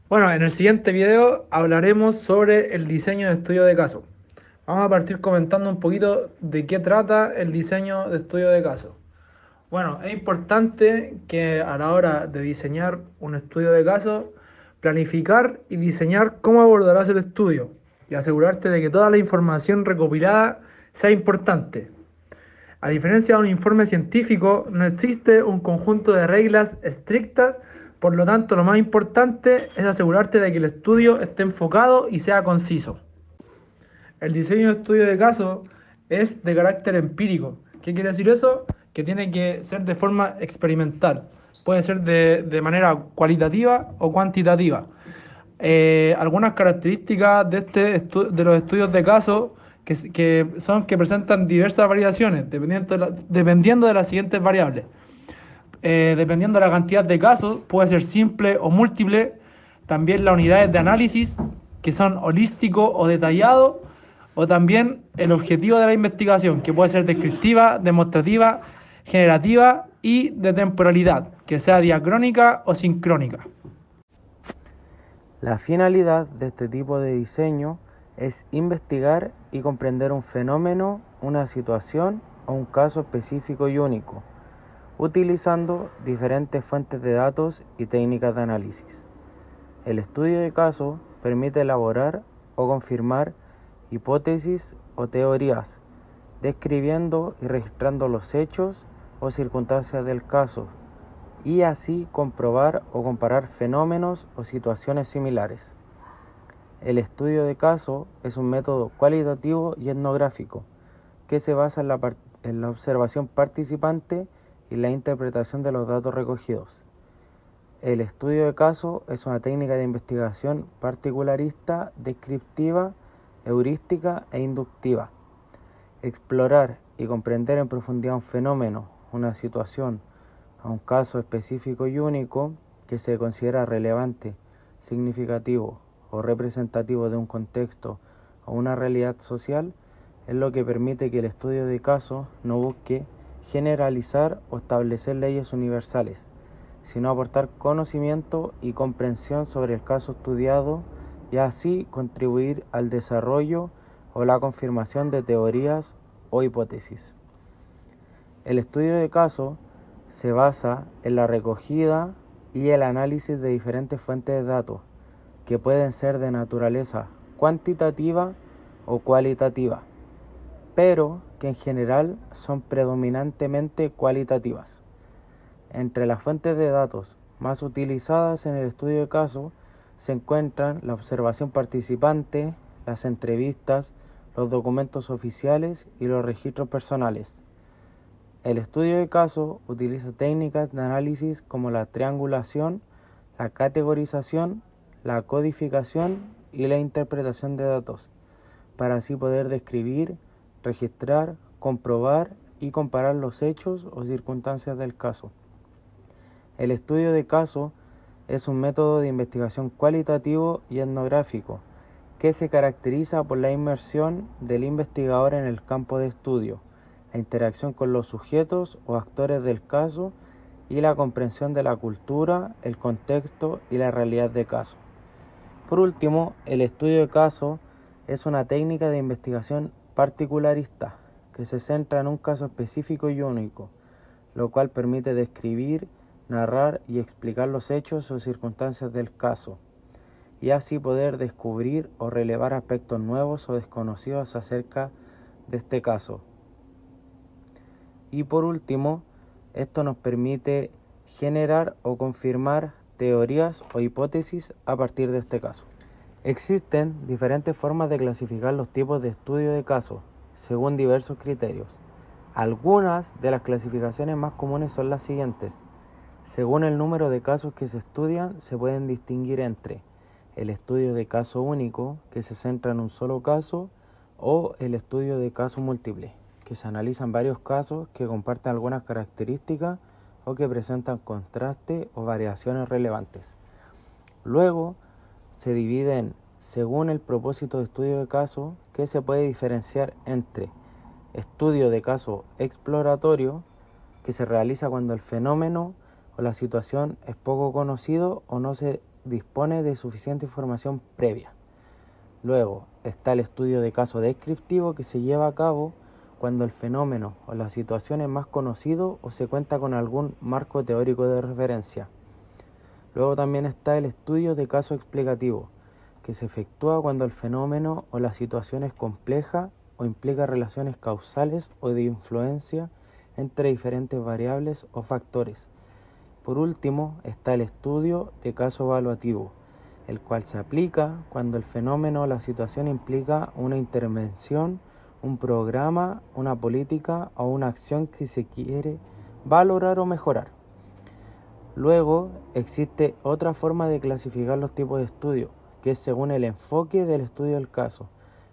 Bueno, en el siguiente video hablaremos sobre el diseño de estudio de caso. Vamos a partir comentando un poquito de qué trata el diseño de estudio de caso. Bueno, es importante que a la hora de diseñar un estudio de caso, planificar y diseñar cómo abordarás el estudio y asegurarte de que toda la información recopilada sea importante. A diferencia de un informe científico, no existe un conjunto de reglas estrictas, por lo tanto lo más importante es asegurarte de que el estudio esté enfocado y sea conciso. El diseño de estudio de caso es de carácter empírico. ¿Qué quiere decir eso? Que tiene que ser de forma experimental. Puede ser de manera cualitativa o cuantitativa. Algunas características de los estudios de caso que son que presentan diversas variaciones dependiendo de las siguientes variables. Dependiendo de la cantidad de casos, puede ser simple o múltiple. También las unidades de análisis, que son holístico o detallado, o también el objetivo de la investigación, que puede ser descriptiva, demostrativa, generativa y de temporalidad, que sea diacrónica o sincrónica. La finalidad de este tipo de diseño es investigar y comprender un fenómeno, una situación o un caso específico y único, utilizando diferentes fuentes de datos y técnicas de análisis. El estudio de caso permite elaborar o confirmar hipótesis o teorías, describiendo y registrando los hechos o circunstancias del caso, y así comprobar o comparar fenómenos o situaciones similares. El estudio de caso es un método cualitativo y etnográfico que se basa en la observación participante y la interpretación de los datos recogidos. El estudio de caso es una técnica de investigación particularista, descriptiva, heurística e inductiva. Explorar y comprender en profundidad un fenómeno, una situación, a un caso específico y único que se considera relevante, significativo o representativo de un contexto o una realidad social, es lo que permite que el estudio de caso no busque generalizar o establecer leyes universales, sino aportar conocimiento y comprensión sobre el caso estudiado y así contribuir al desarrollo o la confirmación de teorías o hipótesis. El estudio de caso se basa en la recogida y el análisis de diferentes fuentes de datos, que pueden ser de naturaleza cuantitativa o cualitativa, pero que en general son predominantemente cualitativas. Entre las fuentes de datos más utilizadas en el estudio de caso se encuentran la observación participante, las entrevistas, los documentos oficiales y los registros personales. El estudio de caso utiliza técnicas de análisis como la triangulación, la categorización, la codificación y la interpretación de datos, para así poder describir, registrar, comprobar y comparar los hechos o circunstancias del caso. El estudio de caso es un método de investigación cualitativo y etnográfico que se caracteriza por la inmersión del investigador en el campo de estudio, la interacción con los sujetos o actores del caso y la comprensión de la cultura, el contexto y la realidad de caso. Por último, el estudio de caso es una técnica de investigación particularista que se centra en un caso específico y único, lo cual permite describir, narrar y explicar los hechos o circunstancias del caso, y así poder descubrir o relevar aspectos nuevos o desconocidos acerca de este caso. Y por último, esto nos permite generar o confirmar teorías o hipótesis a partir de este caso. Existen diferentes formas de clasificar los tipos de estudio de caso, según diversos criterios. Algunas de las clasificaciones más comunes son las siguientes. Según el número de casos que se estudian, se pueden distinguir entre el estudio de caso único, que se centra en un solo caso, o el estudio de caso múltiple, que se analizan varios casos que comparten algunas características o que presentan contraste o variaciones relevantes. Luego, se dividen según el propósito de estudio de caso, que se puede diferenciar entre estudio de caso exploratorio, que se realiza cuando el fenómeno o la situación es poco conocido o no se dispone de suficiente información previa. Luego está el estudio de caso descriptivo, que se lleva a cabo cuando el fenómeno o la situación es más conocido o se cuenta con algún marco teórico de referencia. Luego también está el estudio de caso explicativo, que se efectúa cuando el fenómeno o la situación es compleja o implica relaciones causales o de influencia entre diferentes variables o factores. Por último está el estudio de caso evaluativo, el cual se aplica cuando el fenómeno o la situación implica una intervención, un programa, una política o una acción que se quiere valorar o mejorar. Luego existe otra forma de clasificar los tipos de estudio, que es según el enfoque del estudio del caso,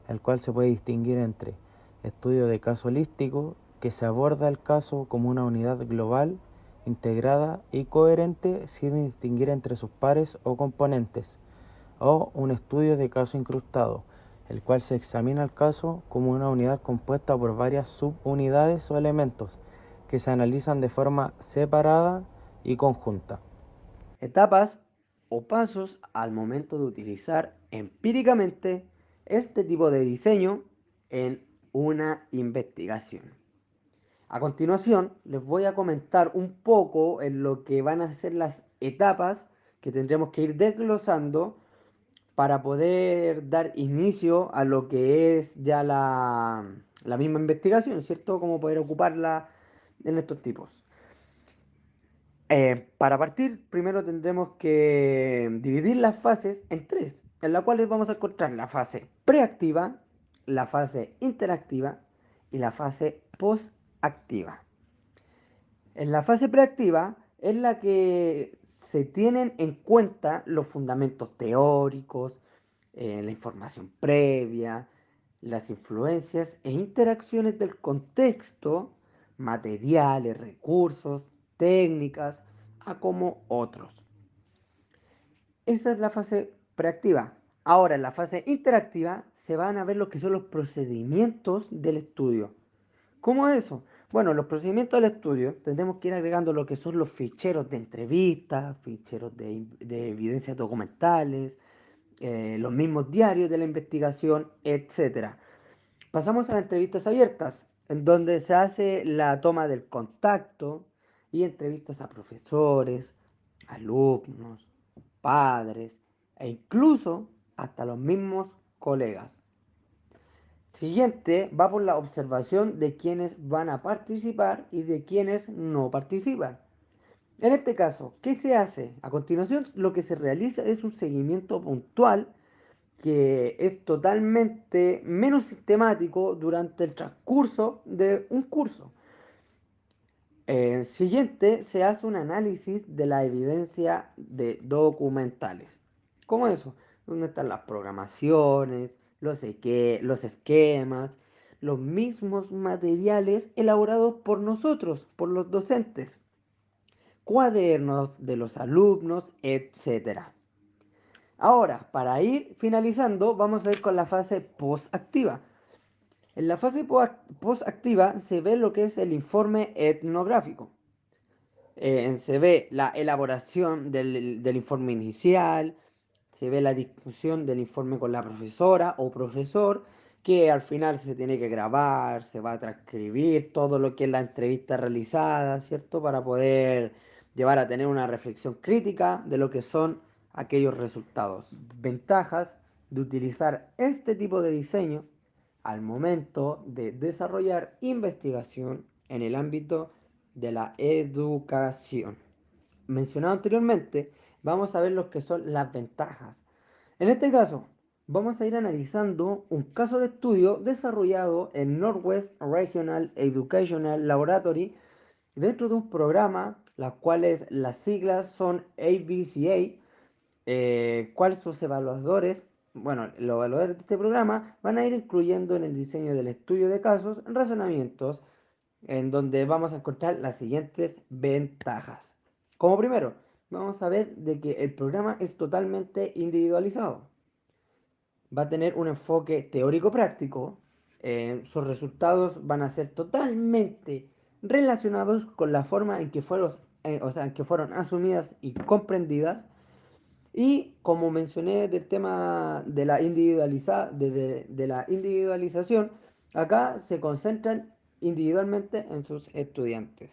el cual se puede distinguir entre estudio de caso holístico, que se aborda el caso como una unidad global, integrada y coherente sin distinguir entre sus pares o componentes, o un estudio de caso incrustado, el cual se examina el caso como una unidad compuesta por varias subunidades o elementos que se analizan de forma separada y conjunta. Etapas o pasos al momento de utilizar empíricamente este tipo de diseño en una investigación. A continuación, les voy a comentar un poco en lo que van a ser las etapas que tendremos que ir desglosando para poder dar inicio a lo que es ya la misma investigación, ¿cierto? Cómo poder ocuparla en estos tipos. Para partir, primero tendremos que dividir las fases en tres, en las cuales vamos a encontrar la fase preactiva, la fase interactiva y la fase postactiva. En la fase preactiva es la que se tienen en cuenta los fundamentos teóricos, la información previa, las influencias e interacciones del contexto, materiales, recursos, técnicas, a como otros. Esa es la fase preactiva. Ahora, en la fase interactiva se van a ver lo que son los procedimientos del estudio. ¿Cómo es eso? Bueno, los procedimientos del estudio tendremos que ir agregando lo que son los ficheros de entrevistas, ficheros de evidencias documentales, los mismos diarios de la investigación, etcétera. Pasamos a las entrevistas abiertas, en donde se hace la toma del contacto y entrevistas a profesores, alumnos, padres e incluso hasta los mismos colegas. Siguiente va por la observación de quienes van a participar y de quienes no participan. En este caso, ¿qué se hace? A continuación, lo que se realiza es un seguimiento puntual que es totalmente menos sistemático durante el transcurso de un curso. Siguiente, se hace un análisis de la evidencia de documentales. ¿Cómo eso? ¿Dónde están las programaciones, los esquemas, los mismos materiales elaborados por nosotros, por los docentes, cuadernos de los alumnos, etcétera? Ahora, para ir finalizando, vamos a ir con la fase postactiva. En la fase postactiva se ve lo que es el informe etnográfico. Se ve la elaboración del informe inicial, se ve la discusión del informe con la profesora o profesor, que al final se tiene que grabar, se va a transcribir todo lo que es la entrevista realizada, ¿cierto? Para poder llevar a tener una reflexión crítica de lo que son aquellos resultados. Ventajas de utilizar este tipo de diseño al momento de desarrollar investigación en el ámbito de la educación. Mencionado anteriormente, vamos a ver lo que son las ventajas. En este caso, vamos a ir analizando un caso de estudio desarrollado en Northwest Regional Educational Laboratory dentro de un programa, las cuales las siglas son ABCA, cuales sus evaluadores, bueno, los evaluadores de este programa van a ir incluyendo en el diseño del estudio de casos razonamientos en donde vamos a encontrar las siguientes ventajas. Como primero, vamos a ver de que el programa es totalmente individualizado. Va a tener un enfoque teórico-práctico. Sus resultados van a ser totalmente relacionados con la forma en que fueron, o sea, en que fueron asumidas y comprendidas. Y como mencioné del tema de la de la individualización, acá se concentran individualmente en sus estudiantes.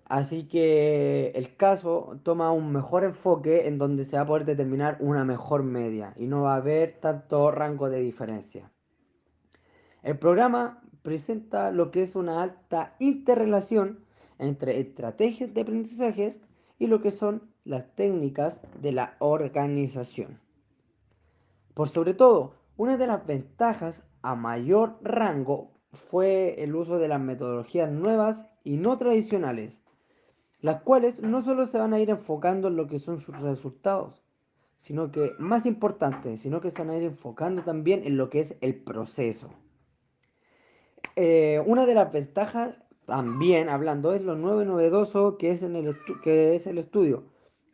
Así que el caso toma un mejor enfoque en donde se va a poder determinar una mejor media y no va a haber tanto rango de diferencia. El programa presenta lo que es una alta interrelación entre estrategias de aprendizajes y lo que son las técnicas de la organización. Por sobre todo, una de las ventajas a mayor rango fue el uso de las metodologías nuevas y no tradicionales, las cuales no solo se van a ir enfocando en lo que son sus resultados, sino que, más importante, sino que se van a ir enfocando también en lo que es el proceso. Una de las ventajas, también hablando, es lo nuevo y novedoso que es, que es el estudio.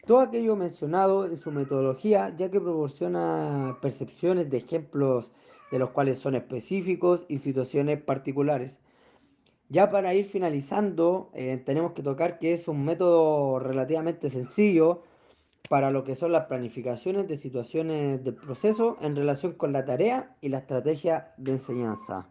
Todo aquello mencionado en su metodología, ya que proporciona percepciones de ejemplos de los cuales son específicos y situaciones particulares. Ya para ir finalizando, tenemos que tocar que es un método relativamente sencillo para lo que son las planificaciones de situaciones del proceso en relación con la tarea y la estrategia de enseñanza.